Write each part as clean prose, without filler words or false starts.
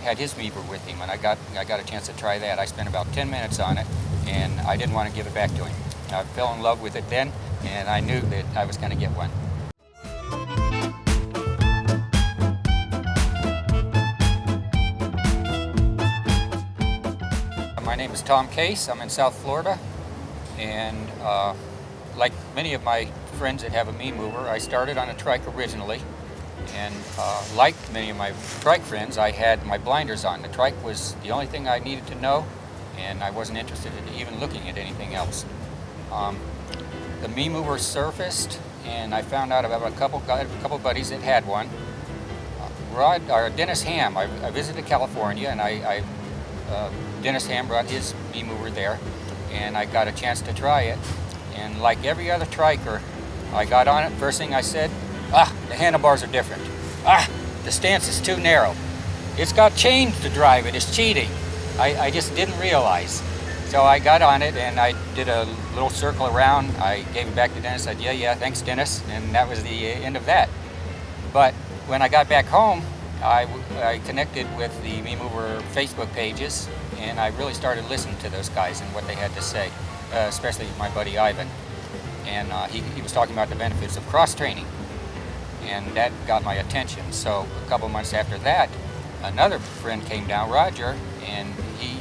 had his meter with him, and I got a chance to try that. I spent about 10 minutes on it, and I didn't want to give it back to him. I fell in love with it then, and I knew that I was going to get one. My name is Tom Case. I'm in South Florida, and like many of my friends that have a me mover, I started on a trike originally, and like many of my trike friends, I had my blinders on. The trike was the only thing I needed to know, and I wasn't interested in even looking at anything else. The me mover surfaced, and I found out about a couple buddies that had one. Dennis Ham, I visited California, and Dennis Ham brought his me mover there, and I got a chance to try it. And like every other triker, I got on it. First thing I said, the handlebars are different. The stance is too narrow. It's got chains to drive it. It's cheating. I just didn't realize. So I got on it, and I did a little circle around. I gave it back to Dennis. I said, yeah, thanks, Dennis. And that was the end of that. But when I got back home, I connected with the me mover Facebook pages, and I really started listening to those guys and what they had to say, especially my buddy Ivan. And he was talking about the benefits of cross-training, and that got my attention. So a couple months after that, another friend came down, Roger, and he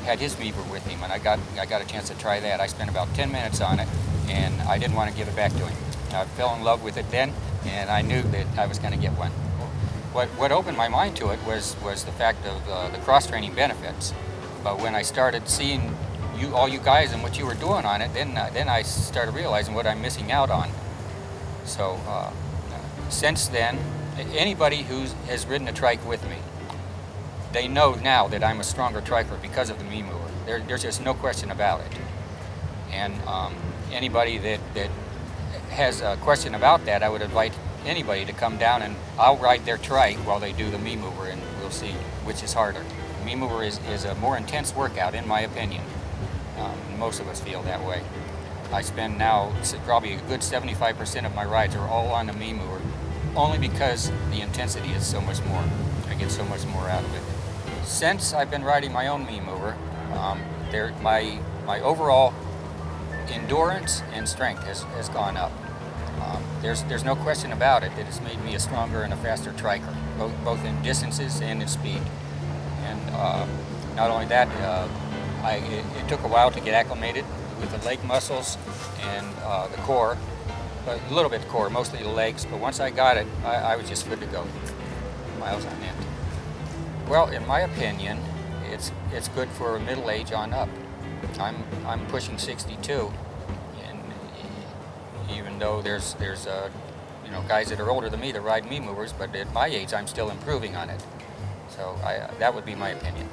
had his meter with him, and I got a chance to try that. I spent about 10 minutes on it, and I didn't want to give it back to him. I fell in love with it then, and I knew that I was going to get one. What opened my mind to it was the fact of the cross-training benefits. But when I started seeing all you guys and what you were doing on it, then I started realizing what I'm missing out on. So since then, anybody who has ridden a trike with me, they know now that I'm a stronger triker because of the me mover. There's just no question about it. And anybody that has a question about that, I would invite anybody to come down, and I'll ride their trike while they do the me mover, and we'll see which is harder. The me mover is a more intense workout, in my opinion. Most of us feel that way. I spend now probably a good 75% of my rides are all on the me mover, only because the intensity is so much more. I get so much more out of it. Since I've been riding my own me mover, my overall endurance and strength has gone up. There's no question about it that it's made me a stronger and a faster triker, both in distances and in speed. And not only that, it took a while to get acclimated with the leg muscles and the core, but a little bit the core, mostly the legs. But once I got it, I was just good to go, miles on end. Well, in my opinion, it's good for middle age on up. I'm pushing 62. Even though there's guys that are older than me that ride me movers, but at my age I'm still improving on it. So that would be my opinion.